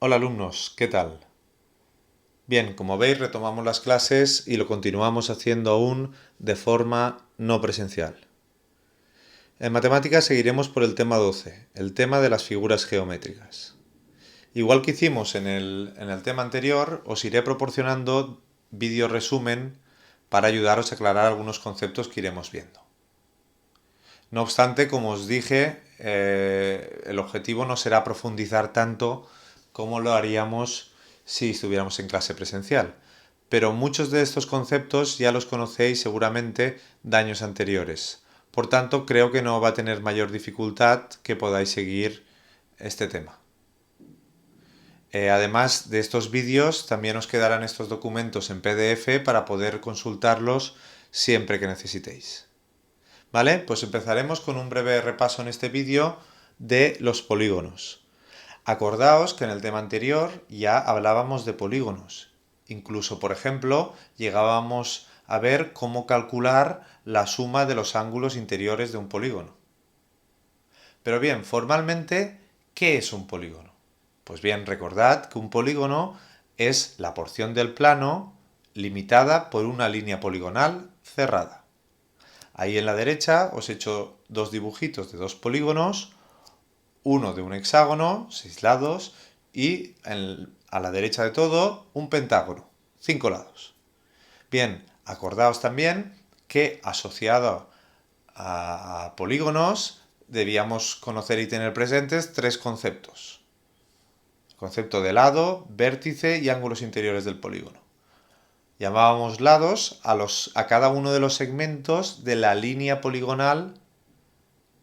Hola alumnos, ¿qué tal? Bien, como veis retomamos las clases y lo continuamos haciendo aún de forma no presencial. En matemáticas seguiremos por el tema 12, el tema de las figuras geométricas. Igual que hicimos en el tema anterior, os iré proporcionando vídeo resumen para ayudaros a aclarar algunos conceptos que iremos viendo. No obstante, como os dije, el objetivo no será profundizar tanto como lo haríamos si estuviéramos en clase presencial. Pero muchos de estos conceptos ya los conocéis seguramente de años anteriores. Por tanto, creo que no va a tener mayor dificultad que podáis seguir este tema. Además de estos vídeos, también os quedarán estos documentos en PDF para poder consultarlos siempre que necesitéis. ¿Vale? Pues empezaremos con un breve repaso en este vídeo de los polígonos. Acordaos que en el tema anterior ya hablábamos de polígonos. Incluso, por ejemplo, llegábamos a ver cómo calcular la suma de los ángulos interiores de un polígono. Pero bien, formalmente, ¿qué es un polígono? Pues bien, recordad que un polígono es la porción del plano limitada por una línea poligonal cerrada. Ahí en la derecha os he hecho dos dibujitos de dos polígonos, uno de un hexágono, 6 lados, y a la derecha de todo un pentágono, 5 lados. Bien, acordaos también que asociado a polígonos debíamos conocer y tener presentes tres conceptos. El concepto de lado, vértice y ángulos interiores del polígono. Llamábamos lados a cada uno de los segmentos de la línea poligonal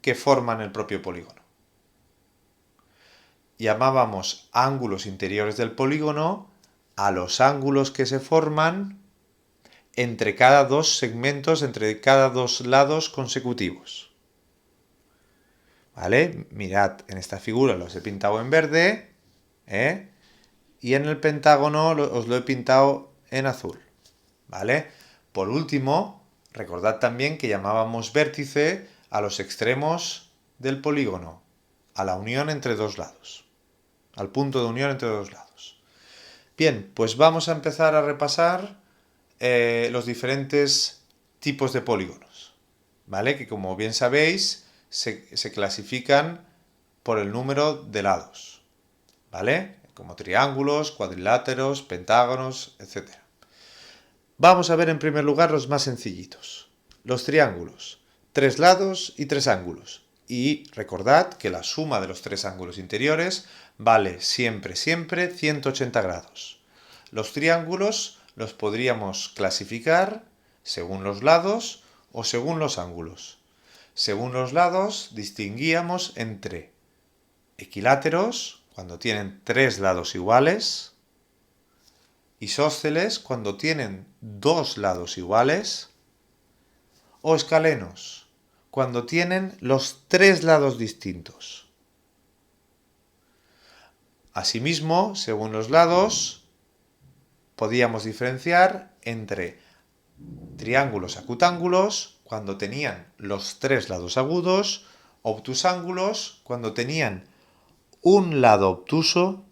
que forman el propio polígono. Llamábamos ángulos interiores del polígono a los ángulos que se forman entre cada dos segmentos, entre cada dos lados consecutivos. ¿Vale? Mirad, en esta figura los he pintado en verde, y en el pentágono os lo he pintado en azul. ¿Vale? Por último, recordad también que llamábamos vértice a los extremos del polígono, a la unión entre dos lados, al punto de unión entre dos lados. Bien, pues vamos a empezar a repasar los diferentes tipos de polígonos, ¿vale? Que como bien sabéis se clasifican por el número de lados, ¿vale? Como triángulos, cuadriláteros, pentágonos, etc. Vamos a ver en primer lugar los más sencillitos. Los triángulos, 3 lados y 3 ángulos. Y recordad que la suma de los tres ángulos interiores vale siempre 180 grados. Los triángulos los podríamos clasificar según los lados o según los ángulos. Según los lados distinguíamos entre equiláteros, cuando tienen tres lados iguales, isósceles, cuando tienen dos lados iguales, o escalenos, cuando tienen los tres lados distintos. Asimismo, según los lados, podíamos diferenciar entre triángulos acutángulos, cuando tenían los tres lados agudos, obtusángulos, cuando tenían un lado obtuso,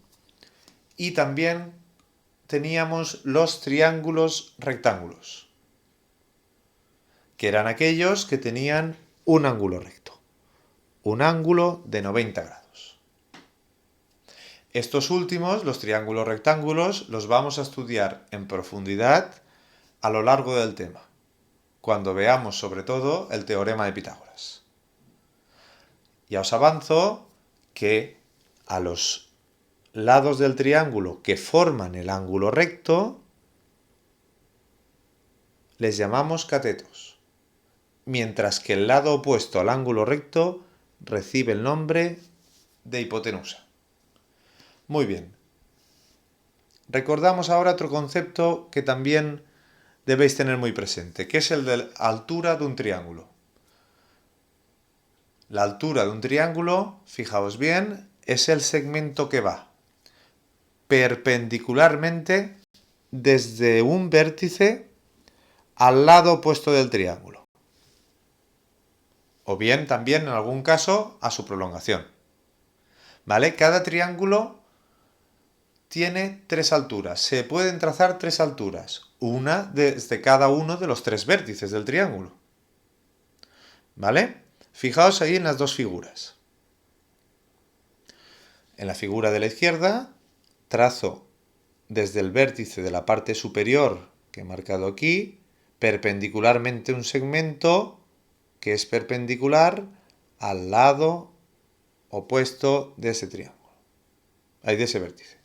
y también teníamos los triángulos rectángulos, que eran aquellos que tenían un ángulo recto, un ángulo de 90 grados. Estos últimos, los triángulos rectángulos, los vamos a estudiar en profundidad a lo largo del tema, cuando veamos sobre todo el teorema de Pitágoras. Ya os avanzo que a los lados del triángulo que forman el ángulo recto les llamamos catetos, mientras que el lado opuesto al ángulo recto recibe el nombre de hipotenusa. Muy bien. Recordamos ahora otro concepto que también debéis tener muy presente, que es el de la altura de un triángulo. La altura de un triángulo, fijaos bien, es el segmento que va perpendicularmente desde un vértice al lado opuesto del triángulo, o bien también en algún caso a su prolongación. ¿Vale? Cada triángulo tiene tres alturas. Se pueden trazar tres alturas, una desde cada uno de los tres vértices del triángulo. ¿Vale? Fijaos ahí en las dos figuras. En la figura de la izquierda, trazo desde el vértice de la parte superior que he marcado aquí, perpendicularmente un segmento que es perpendicular al lado opuesto de ese triángulo, ahí de ese vértice.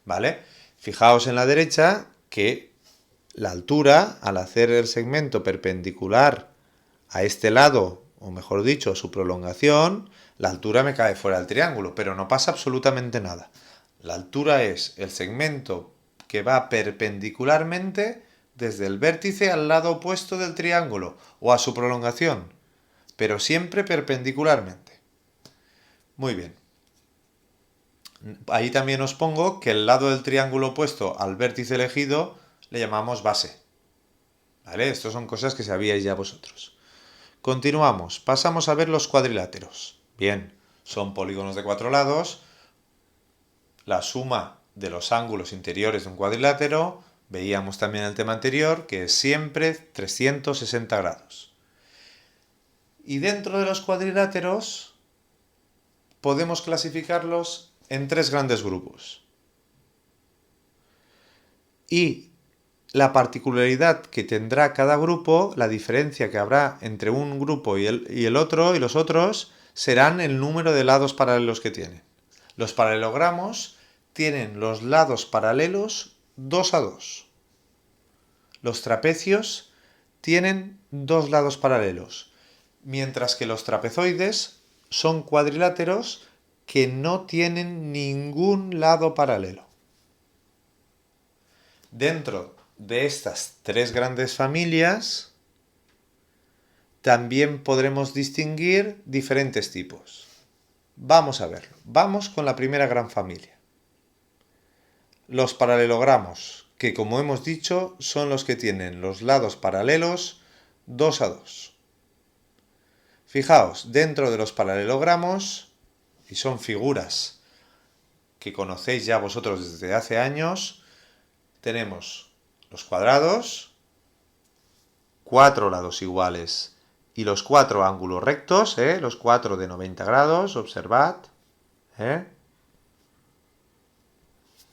¿Vale? Fijaos en la derecha que la altura, al hacer el segmento perpendicular a este lado, o mejor dicho, su prolongación, la altura me cae fuera del triángulo, pero no pasa absolutamente nada. La altura es el segmento que va perpendicularmente desde el vértice al lado opuesto del triángulo, o a su prolongación, pero siempre perpendicularmente. Muy bien. Ahí también os pongo que el lado del triángulo opuesto al vértice elegido le llamamos base. ¿Vale? Estas son cosas que sabíais ya vosotros. Continuamos. Pasamos a ver los cuadriláteros. Bien, son polígonos de cuatro lados. La suma de los ángulos interiores de un cuadrilátero, veíamos también en el tema anterior, que es siempre 360 grados. Y dentro de los cuadriláteros podemos clasificarlos en tres grandes grupos. Y la particularidad que tendrá cada grupo, la diferencia que habrá entre un grupo y el otro y los otros, serán el número de lados paralelos que tienen. Los paralelogramos tienen los lados paralelos 2 a 2. Los trapecios tienen dos lados paralelos, mientras que los trapezoides son cuadriláteros que no tienen ningún lado paralelo. Dentro de estas tres grandes familias también podremos distinguir diferentes tipos. Vamos a verlo. Vamos con la primera gran familia. Los paralelogramos, que como hemos dicho son los que tienen los lados paralelos 2 a 2. Fijaos, dentro de los paralelogramos, y son figuras que conocéis ya vosotros desde hace años, tenemos los cuadrados, 4 lados iguales y los 4 ángulos rectos, los 4 de 90 grados, observad.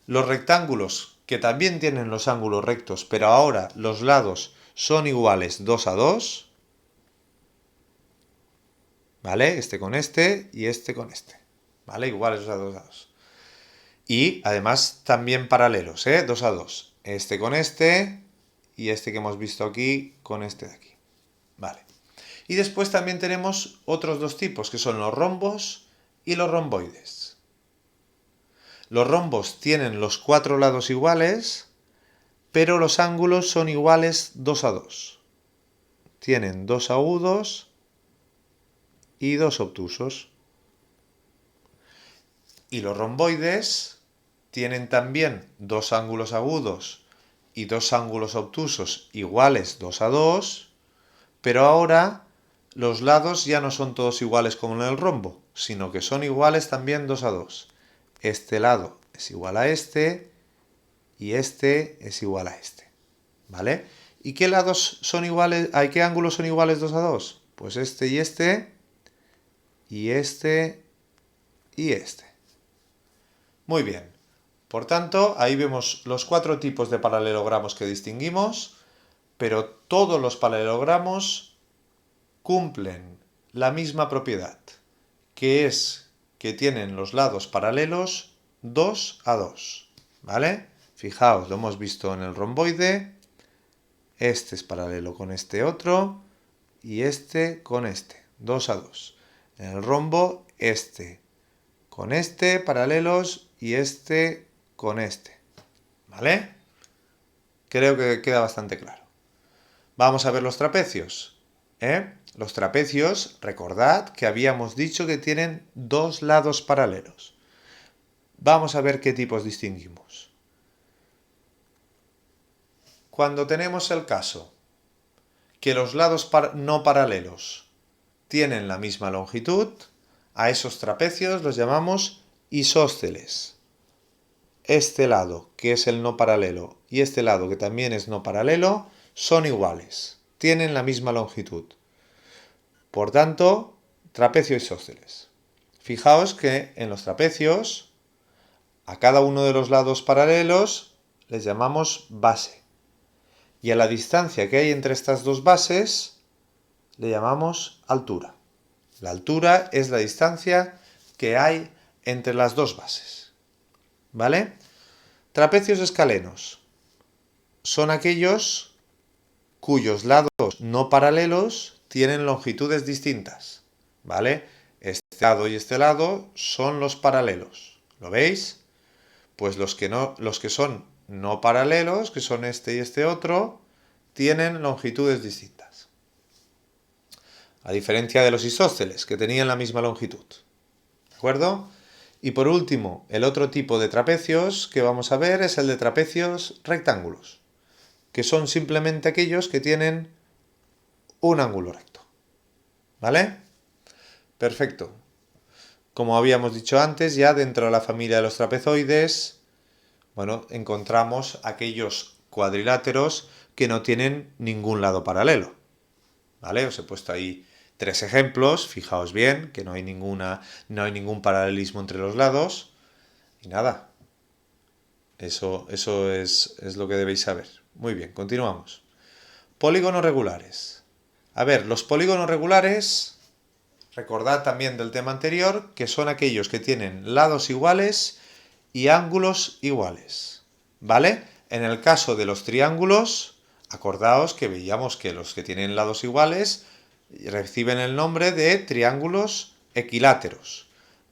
Los rectángulos, que también tienen los ángulos rectos, pero ahora los lados son iguales 2 a 2. ¿Vale? Este con este y este con este. ¿Vale? Iguales 2 a 2. Y además también paralelos, 2 a 2. Este con este y este que hemos visto aquí con este de aquí. Vale. Y después también tenemos otros dos tipos, que son los rombos y los romboides. Los rombos tienen los 4 lados iguales, pero los ángulos son iguales 2 a 2. Tienen 2 agudos y 2 obtusos. Y los romboides tienen también 2 ángulos agudos y 2 ángulos obtusos iguales 2 a 2, pero ahora los lados ya no son todos iguales como en el rombo, sino que son iguales también 2 a 2. Este lado es igual a este y este es igual a este. ¿Vale? ¿Y qué lados son iguales? ¿Qué ángulos son iguales 2 a 2? Pues este y este, y este y este. Muy bien. Por tanto, ahí vemos los 4 tipos de paralelogramos que distinguimos, pero todos los paralelogramos cumplen la misma propiedad, que es que tienen los lados paralelos 2 a 2. ¿Vale? Fijaos, lo hemos visto en el romboide. Este es paralelo con este otro y este con este. 2 a 2. En el rombo, este con este paralelos y este con este. ¿Vale? Creo que queda bastante claro. Vamos a ver los trapecios. Los trapecios, recordad que habíamos dicho que tienen dos lados paralelos. Vamos a ver qué tipos distinguimos. Cuando tenemos el caso que los lados no paralelos tienen la misma longitud, a esos trapecios los llamamos isósceles. este lado, que es el no paralelo, y este lado, que también es no paralelo, son iguales, tienen la misma longitud. Por tanto, trapecio isósceles. Fijaos que en los trapecios, a cada uno de los lados paralelos les llamamos base. Y a la distancia que hay entre estas dos bases le llamamos altura. La altura es la distancia que hay entre las dos bases. ¿Vale? Trapecios escalenos son aquellos cuyos lados no paralelos tienen longitudes distintas. ¿Vale? Este lado y este lado son los paralelos. ¿Lo veis? Pues los que son no paralelos, que son este y este otro, tienen longitudes distintas. A diferencia de los isósceles, que tenían la misma longitud. ¿De acuerdo? Y por último, el otro tipo de trapecios que vamos a ver es el de trapecios rectángulos, que son simplemente aquellos que tienen un ángulo recto. ¿Vale? Perfecto. Como habíamos dicho antes, ya dentro de la familia de los trapezoides, bueno, encontramos aquellos cuadriláteros que no tienen ningún lado paralelo. ¿Vale? Os he puesto ahí 3 ejemplos, fijaos bien, que no hay ningún paralelismo entre los lados. Y nada, eso es lo que debéis saber. Muy bien, continuamos. Polígonos regulares. A ver, los polígonos regulares, recordad también del tema anterior, que son aquellos que tienen lados iguales y ángulos iguales. ¿Vale? En el caso de los triángulos, acordaos que veíamos que los que tienen lados iguales reciben el nombre de triángulos equiláteros.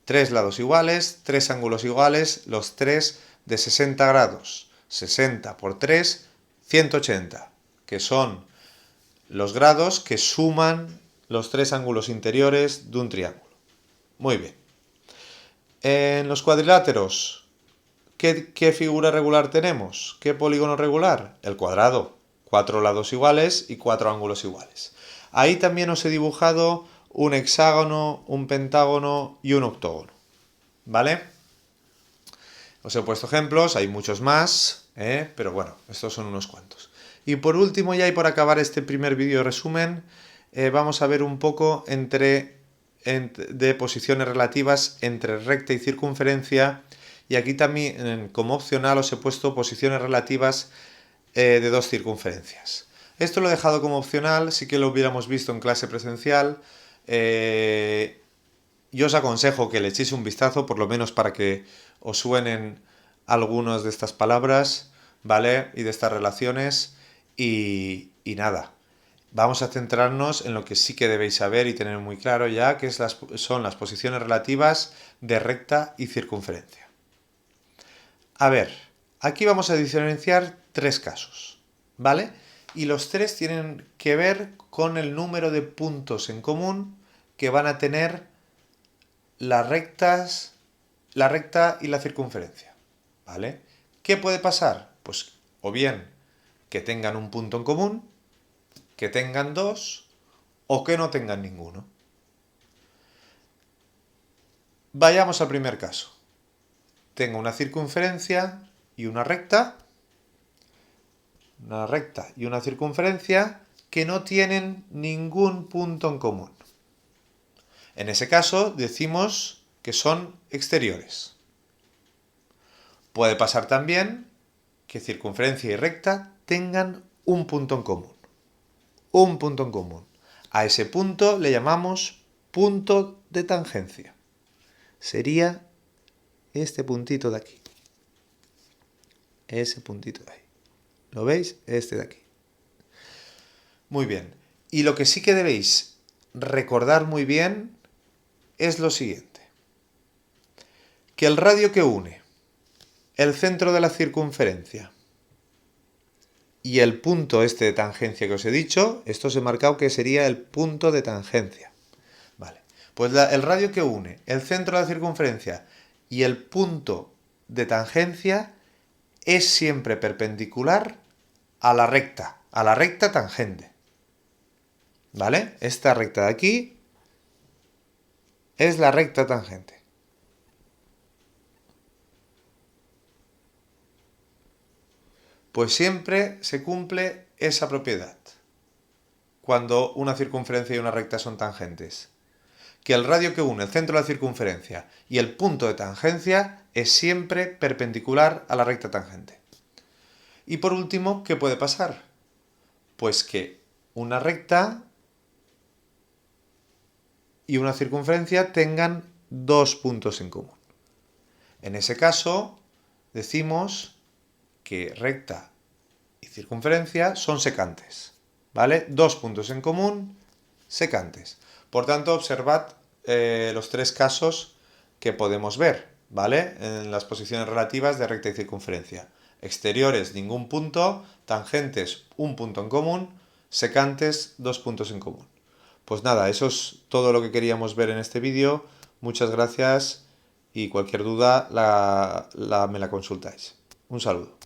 3 lados iguales, 3 ángulos iguales, los 3 de 60 grados. 60 por 3, 180, que son los grados que suman los 3 ángulos interiores de un triángulo. Muy bien. En los cuadriláteros, ¿qué figura regular tenemos? ¿Qué polígono regular? El cuadrado. 4 lados iguales y 4 ángulos iguales. Ahí también os he dibujado un hexágono, un pentágono y un octógono. ¿Vale? Os he puesto ejemplos, hay muchos más, pero bueno, estos son unos cuantos. Y por último, ya y por acabar este primer vídeo resumen, vamos a ver un poco de posiciones relativas entre recta y circunferencia. Y aquí también, como opcional, os he puesto posiciones relativas de 2 circunferencias. Esto lo he dejado como opcional, sí que lo hubiéramos visto en clase presencial. Yo os aconsejo que le echéis un vistazo, por lo menos para que os suenen algunas de estas palabras, ¿vale? Y de estas relaciones. Y nada, vamos a centrarnos en lo que sí que debéis saber y tener muy claro ya, que son las posiciones relativas de recta y circunferencia. A ver, aquí vamos a diferenciar 3 casos, ¿vale? Y los 3 tienen que ver con el número de puntos en común que van a tener la recta y la circunferencia, ¿vale? ¿Qué puede pasar? Pues o bien que tengan un punto en común, que tengan 2 o que no tengan ninguno. Vayamos al primer caso. Tengo una circunferencia y una recta y una circunferencia que no tienen ningún punto en común. En ese caso decimos que son exteriores. Puede pasar también que circunferencia y recta tengan un punto en común. Un punto en común. A ese punto le llamamos punto de tangencia. Sería este puntito de aquí. Ese puntito de ahí. ¿Lo veis? Este de aquí. Muy bien. Y lo que sí que debéis recordar muy bien es lo siguiente. Que el radio que une el centro de la circunferencia y el punto este de tangencia que os he dicho, esto os he marcado que sería el punto de tangencia. Vale. Pues el radio que une el centro de la circunferencia y el punto de tangencia es siempre perpendicular a la recta tangente. ¿Vale? Esta recta de aquí es la recta tangente. Pues siempre se cumple esa propiedad cuando una circunferencia y una recta son tangentes. Que el radio que une el centro de la circunferencia y el punto de tangencia es siempre perpendicular a la recta tangente. Y por último, ¿qué puede pasar? Pues que una recta y una circunferencia tengan dos puntos en común. En ese caso, decimos que recta y circunferencia son secantes, ¿vale? Dos puntos en común, secantes. Por tanto, observad los tres casos que podemos ver, ¿vale? En las posiciones relativas de recta y circunferencia. Exteriores, ningún punto. Tangentes, un punto en común. Secantes, dos puntos en común. Pues nada, eso es todo lo que queríamos ver en este vídeo. Muchas gracias y cualquier duda me la consultáis. Un saludo.